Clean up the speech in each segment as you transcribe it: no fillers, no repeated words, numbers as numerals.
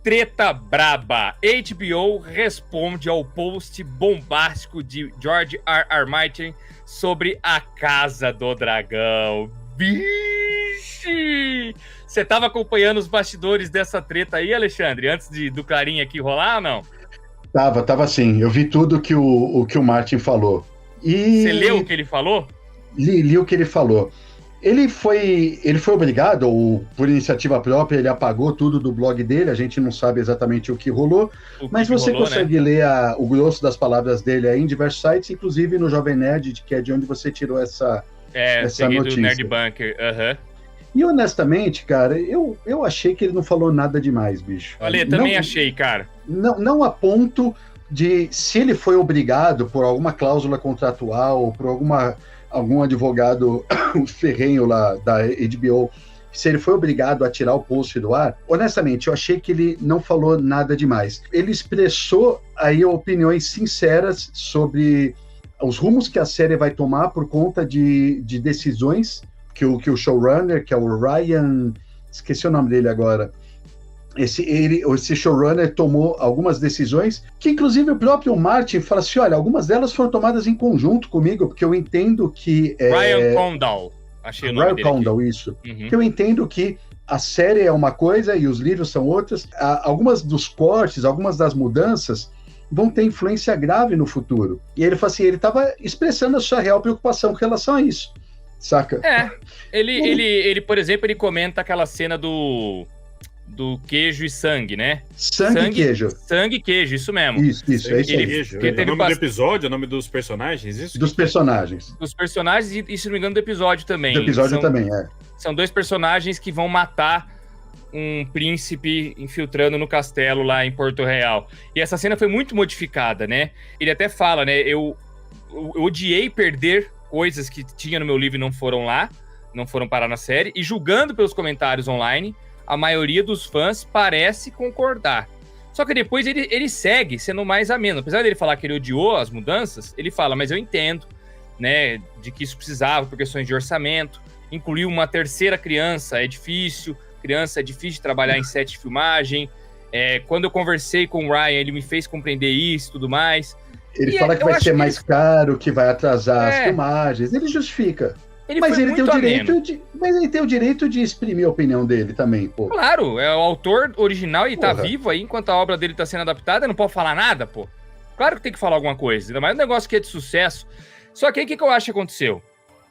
treta braba. HBO responde ao post bombástico de George R.R. Martin sobre a Casa do Dragão. Vixe! Você tava acompanhando os bastidores dessa treta aí, Alexandre, antes do Clarim aqui rolar ou não? Tava sim. Eu vi tudo que o Martin falou. Você leu o que ele falou? Li o que ele falou. Ele foi obrigado, ou por iniciativa própria, ele apagou tudo do blog dele, a gente não sabe exatamente o que rolou, mas você consegue ler o grosso das palavras dele aí em diversos sites, inclusive no Jovem Nerd, que é de onde você tirou essa notícia. Do Nerd Bunker, E honestamente, cara, eu achei que ele não falou nada demais, bicho. Olha, também achei, cara. Não a ponto de, se ele foi obrigado por alguma cláusula contratual, ou por algum advogado ferrenho lá da HBO, se ele foi obrigado a tirar o post do ar, honestamente, eu achei que ele não falou nada demais. Ele expressou aí opiniões sinceras sobre os rumos que a série vai tomar por conta de decisões que o showrunner, que é o Ryan, esqueci o nome dele agora, esse showrunner tomou algumas decisões que, inclusive, o próprio Martin fala assim, olha, algumas delas foram tomadas em conjunto comigo, porque eu entendo que... Ryan Condal, achei o nome dele. Ryan Condal, isso. Uhum. Que eu entendo que a série é uma coisa e os livros são outras. Algumas dos cortes, algumas das mudanças vão ter influência grave no futuro. E ele fala assim, ele estava expressando a sua real preocupação com relação a isso, saca? Ele, por exemplo, ele comenta aquela cena do queijo e sangue, né? Sangue e queijo. Sangue e queijo, isso mesmo. Isso, é isso aí. Queijo. O nome do episódio, o nome dos personagens? Isso? Dos personagens. Dos personagens e, se não me engano, do episódio também. Do episódio também, São dois personagens que vão matar um príncipe infiltrando no castelo lá em Porto Real. E essa cena foi muito modificada, né? Ele até fala, né? Eu odiei perder coisas que tinha no meu livro e não foram lá, não foram parar na série. E julgando pelos comentários online, a maioria dos fãs parece concordar. Só que depois ele segue sendo mais ameno. Apesar dele falar que ele odiou as mudanças, ele fala, mas eu entendo, né, de que isso precisava por questões de orçamento. Incluir uma terceira criança é difícil. Criança é difícil de trabalhar em set de filmagem. Quando eu conversei com o Ryan, ele me fez compreender isso e tudo mais. Ele fala que vai ser mais caro, que vai atrasar as filmagens. Ele justifica. Mas ele tem o direito de exprimir a opinião dele também, pô. Claro, é o autor original e tá vivo aí, enquanto a obra dele tá sendo adaptada, não pode falar nada, pô. Claro que tem que falar alguma coisa, ainda mais um negócio que é de sucesso. Só que aí, o que eu acho que aconteceu?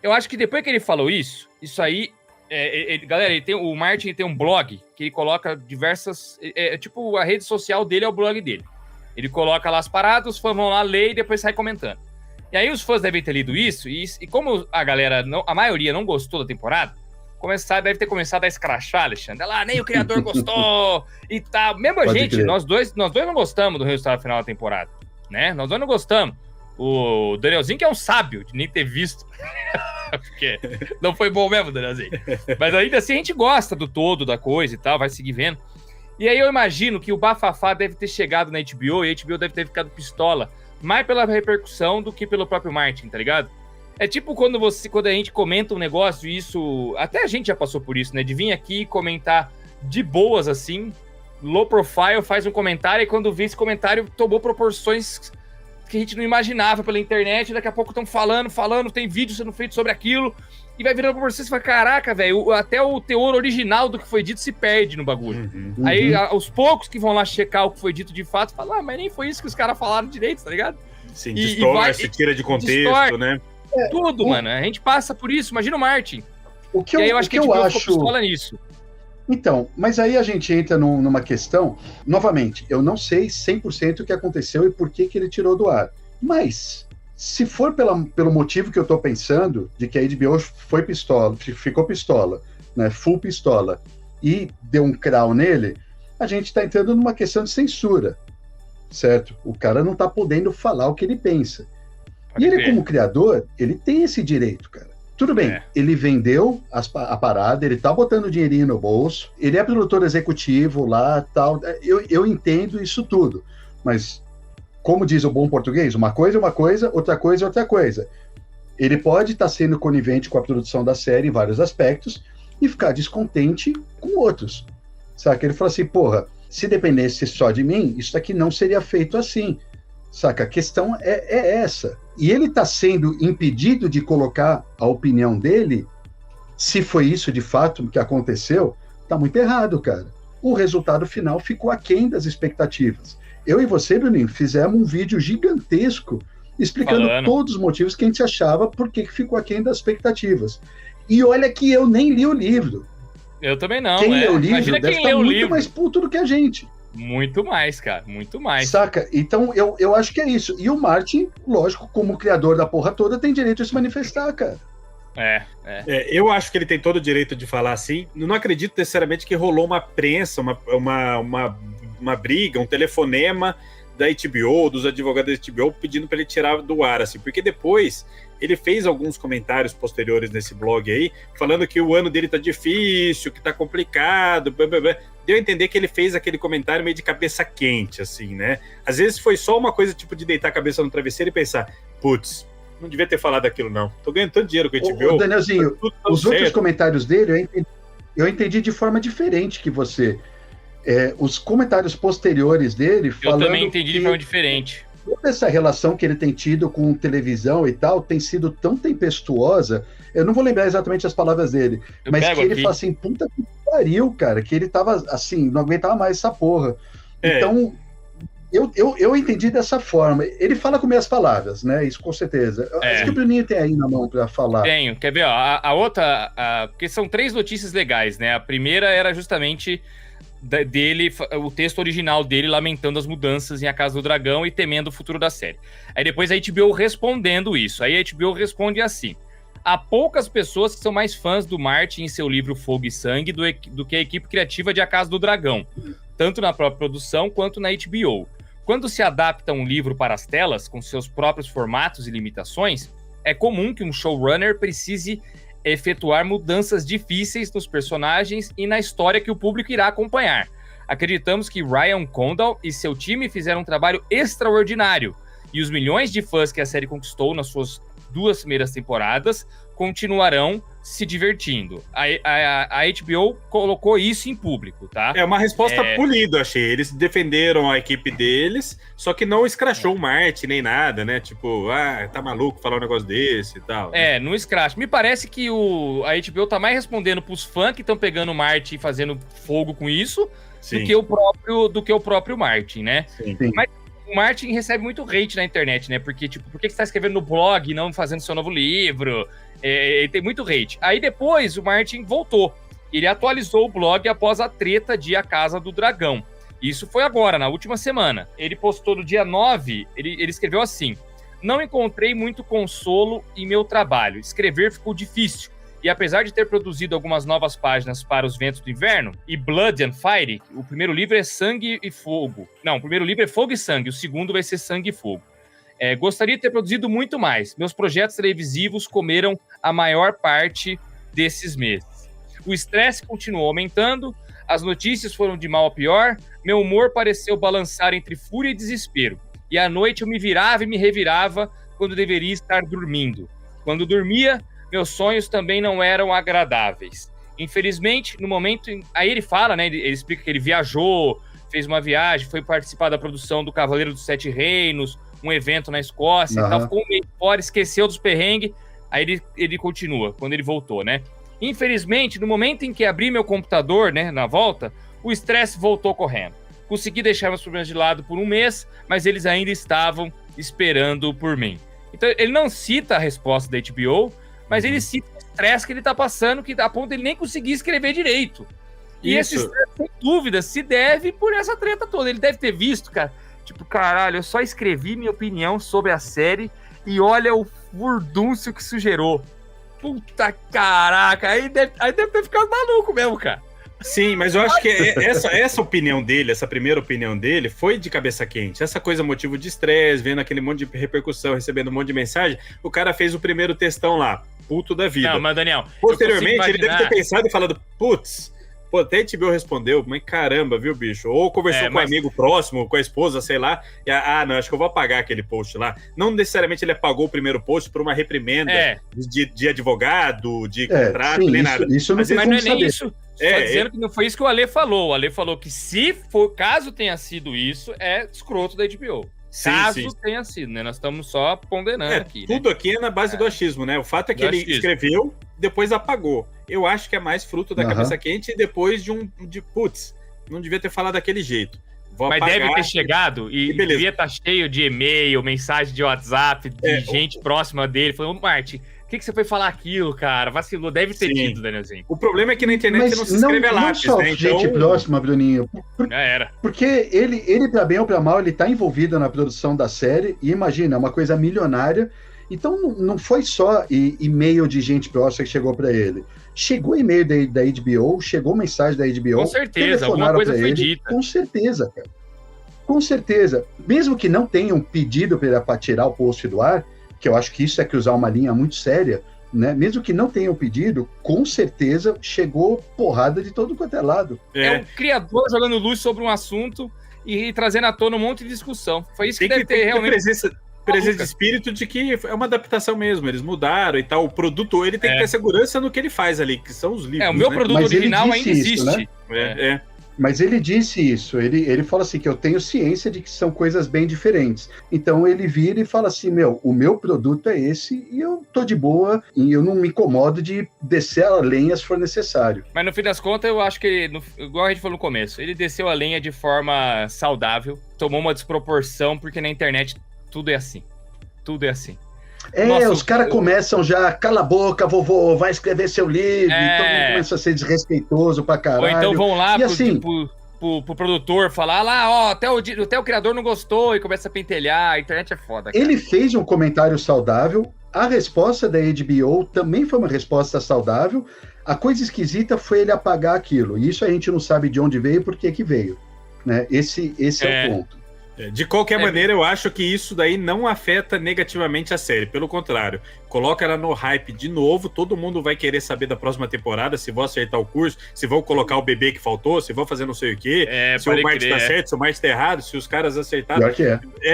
Eu acho que depois que ele falou isso aí... galera, o Martin tem um blog que ele coloca diversas... tipo, a rede social dele é o blog dele. Ele coloca lá as paradas, os fãs vão lá ler e depois sai comentando. E aí os fãs devem ter lido isso, e como a galera, a maioria não gostou da temporada, deve ter começado a escrachar, Alexandre. Nem o criador gostou e tal. Mesmo a gente, nós dois não gostamos do resultado final da temporada, né? Nós dois não gostamos. O Danielzinho, que é um sábio de nem ter visto, porque não foi bom mesmo, Danielzinho. Mas ainda assim a gente gosta do todo da coisa e tal, vai seguir vendo. E aí eu imagino que o bafafá deve ter chegado na HBO e a HBO deve ter ficado pistola, mais pela repercussão do que pelo próprio Martin, tá ligado? É tipo quando a gente comenta um negócio e isso... Até a gente já passou por isso, né? De vir aqui comentar de boas, assim, low profile, faz um comentário e quando vê esse comentário tomou proporções que a gente não imaginava pela internet, daqui a pouco estão falando, tem vídeo sendo feito sobre aquilo, e vai virando pra você e fala, caraca, velho, até o teor original do que foi dito se perde no bagulho. Aí, os poucos que vão lá checar o que foi dito de fato, falam, mas nem foi isso que os caras falaram direito, tá ligado? Sim, distorce, tira de contexto, né? Tudo, mano, a gente passa por isso, imagina o Martin. E aí eu acho que a gente ficou pistola nisso. Então, mas aí a gente entra numa questão, novamente, eu não sei 100% o que aconteceu e por que ele tirou do ar, mas se for pelo motivo que eu tô pensando, de que a HBO ficou pistola, né, full pistola, e deu um crau nele, a gente tá entrando numa questão de censura, certo? O cara não tá podendo falar o que ele pensa. E ele, como criador, ele tem esse direito, cara. Tudo bem, ele vendeu a parada, ele tá botando dinheirinho no bolso, ele é produtor executivo lá, tal, eu entendo isso tudo, mas, como diz o bom português, uma coisa é uma coisa, outra coisa é outra coisa. Ele pode estar sendo conivente com a produção da série em vários aspectos e ficar descontente com outros, sabe? Ele fala assim, porra, se dependesse só de mim, isso aqui não seria feito assim. Saca? A questão é essa. E ele está sendo impedido de colocar a opinião dele, se foi isso de fato que aconteceu, tá muito errado, cara. O resultado final ficou aquém das expectativas. Eu e você, Bruninho, fizemos um vídeo gigantesco explicando todos os motivos que a gente achava por que ficou aquém das expectativas. E olha que eu nem li o livro. Eu também não. Quem lê o livro deve estar muito mais puto do que a gente. Muito mais, cara, muito mais. Saca? Então, eu acho que é isso. E o Martin, lógico, como criador da porra toda, tem direito de se manifestar, cara. Eu acho que ele tem todo o direito de falar assim. Não acredito necessariamente que rolou uma prensa, uma briga, um telefonema da HBO, dos advogados da HBO, pedindo para ele tirar do ar, assim, porque depois ele fez alguns comentários posteriores nesse blog aí, falando que o ano dele tá difícil, que tá complicado, blá, blá, blá. Deu a entender que ele fez aquele comentário meio de cabeça quente, assim, né? Às vezes foi só uma coisa tipo de deitar a cabeça no travesseiro e pensar, putz, não devia ter falado aquilo não, tô ganhando tanto dinheiro com a HBO. Danielzinho, os outros comentários dele eu entendi de forma diferente que você. Os comentários posteriores dele falando. Eu também entendi de forma diferente. Toda essa relação que ele tem tido com televisão e tal tem sido tão tempestuosa. Eu não vou lembrar exatamente as palavras dele, mas que ele fala assim: puta que pariu, cara, que ele tava assim, não aguentava mais essa porra. Então, eu entendi dessa forma. Ele fala com minhas palavras, né? Isso com certeza. Acho que o Bruninho tem aí na mão pra falar. Tenho. Quer ver? Ó, a outra. Porque são 3 notícias legais, né? A primeira era justamente dele, o texto original dele lamentando as mudanças em A Casa do Dragão e temendo o futuro da série. Aí depois a HBO respondendo isso. Aí a HBO responde assim: há poucas pessoas que são mais fãs do Martin em seu livro Fogo e Sangue do que a equipe criativa de A Casa do Dragão, tanto na própria produção quanto na HBO. Quando se adapta um livro para as telas, com seus próprios formatos e limitações, é comum que um showrunner precise efetuar mudanças difíceis nos personagens e na história que o público irá acompanhar. Acreditamos que Ryan Condal e seu time fizeram um trabalho extraordinário, e os milhões de fãs que a série conquistou nas suas 2 primeiras temporadas continuarão se divertindo. A HBO colocou isso em público, tá? É uma resposta polida, achei. Eles defenderam a equipe deles, só que não escrachou o Martin nem nada, né? Tipo, tá maluco falar um negócio desse e tal. Não escracha. Me parece que a HBO tá mais respondendo pros fãs que estão pegando o Martin e fazendo fogo com isso, do que o próprio Martin, né? Sim. Mas o Martin recebe muito hate na internet, né? Porque, tipo, por que você tá escrevendo no blog e não fazendo seu novo livro? Ele tem muito hate. Aí depois o Martin voltou. Ele atualizou o blog após a treta de A Casa do Dragão. Isso foi agora, na última semana. Ele postou no dia 9, ele escreveu assim: não encontrei muito consolo em meu trabalho. Escrever ficou difícil. E apesar de ter produzido algumas novas páginas para Os Ventos do Inverno e Blood and Fire, o primeiro livro é Sangue e Fogo. Não, o primeiro livro é Fogo e Sangue, o segundo vai ser Sangue e Fogo. Gostaria de ter produzido muito mais. Meus projetos televisivos comeram a maior parte desses meses. O estresse continuou aumentando, as notícias foram de mal a pior, meu humor pareceu balançar entre fúria e desespero. E à noite eu me virava e me revirava quando deveria estar dormindo. Quando dormia, meus sonhos também não eram agradáveis. Infelizmente, no momento... Aí ele fala, né? Ele explica que ele viajou, fez uma viagem, foi participar da produção do Cavaleiro dos 7 Reinos, um evento na Escócia e tal, ficou um mês fora, esqueceu dos perrengues, aí ele continua, quando ele voltou, né? Infelizmente, no momento em que abri meu computador, né, na volta, o estresse voltou correndo. Consegui deixar meus problemas de lado por um mês, mas eles ainda estavam esperando por mim. Então, ele não cita a resposta da HBO, mas ele cita o estresse que ele tá passando, que a ponto de ele nem conseguir escrever direito. E esse estresse, sem dúvida, se deve por essa treta toda. Ele deve ter visto, cara, tipo, caralho, eu só escrevi minha opinião sobre a série e olha o furdúncio que isso gerou. Puta caraca, aí deve ter ficado maluco mesmo, cara. Sim, mas eu acho que essa opinião dele, essa primeira opinião dele, foi de cabeça quente. Essa coisa, motivo de estresse, vendo aquele monte de repercussão, recebendo um monte de mensagem, o cara fez o primeiro textão lá, puto da vida. Não, mas Daniel... Posteriormente, ele deve ter pensado e falado, putz, pô, até a HBO respondeu, mas caramba, viu, bicho? Ou conversou com um amigo próximo, com a esposa, sei lá, e não, acho que eu vou apagar aquele post lá. Não necessariamente ele apagou o primeiro post por uma reprimenda de advogado, de contrato, sim, nem nada. Isso não mas não é nem isso. Só dizendo que não foi isso que o Ale falou. O Ale falou que caso tenha sido isso, é escroto da HBO. Caso tenha sido, né? Nós estamos só ponderando aqui. Tudo aqui é na base do achismo, né? O fato é que ele escreveu, depois apagou. Eu acho que é mais fruto da cabeça quente e depois de putz, não devia ter falado daquele jeito. Mas deve ter chegado e devia estar cheio de e-mail, mensagem de WhatsApp, de gente próxima dele, falando, Martin, por que você foi falar aquilo, cara? Vacilou, deve ter tido, Danielzinho. O problema é que na internet não se escreve lápis, não só né? Gente próxima, Bruninho. Já era. Porque ele, pra bem ou pra mal, ele tá envolvido na produção da série, e imagina, é uma coisa milionária. Então não foi só e-mail de gente próxima que chegou para ele. Chegou e-mail da HBO, chegou mensagem da HBO. Com certeza, alguma coisa foi dita. Com certeza, cara. Com certeza. Mesmo que não tenham pedido para tirar o post do ar, que eu acho que isso é que usar uma linha muito séria, né? Mesmo que não tenham pedido, com certeza chegou porrada de todo quanto é lado. É o criador jogando luz sobre um assunto e trazendo à tona um monte de discussão. Foi isso que deve ter realmente... Presença de espírito de que é uma adaptação mesmo, eles mudaram e tal. O produtor, ele tem que ter segurança no que ele faz ali, que são os livros. O meu produto original ainda existe. Né? Mas ele disse isso, ele fala assim, que eu tenho ciência de que são coisas bem diferentes. Então ele vira e fala assim, o meu produto é esse e eu tô de boa e eu não me incomodo de descer a lenha se for necessário. Mas no fim das contas, eu acho que, igual a gente falou no começo, ele desceu a lenha de forma saudável, tomou uma desproporção, porque na internet tudo é assim. Tudo é assim. Os caras começam já, cala a boca, vovô, vai escrever seu livro, todo mundo começa a ser desrespeitoso pra caralho. Ou então vão lá pro produtor falar lá, até o criador não gostou e começa a pentelhar, a internet é foda, cara. Ele fez um comentário saudável, a resposta da HBO também foi uma resposta saudável, a coisa esquisita foi ele apagar aquilo, e isso a gente não sabe de onde veio e por que veio, né? Esse é o ponto. De qualquer maneira, eu acho que isso daí não afeta negativamente a série. Pelo contrário, coloca ela no hype de novo, todo mundo vai querer saber da próxima temporada, se vão acertar o curso, se vão colocar o bebê que faltou, se vão fazer não sei o quê, se o Martin tá certo, se o Martin tá errado, se os caras acertaram.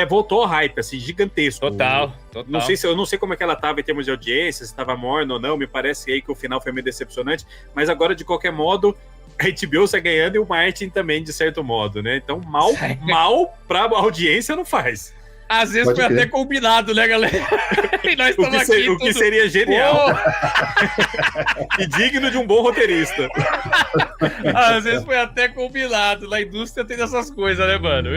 Voltou o hype, assim, gigantesco. Total. Eu não sei como é que ela tava em termos de audiência, se tava morna ou não, me parece aí que o final foi meio decepcionante, mas agora, de qualquer modo, a HBO sai ganhando e o Martin também, de certo modo, né? Então, mal pra audiência não faz. Às vezes foi até combinado, né, galera? E nós estamos aqui. O que seria genial. E digno de um bom roteirista. Às vezes foi até combinado. Na indústria tem essas coisas, né, mano?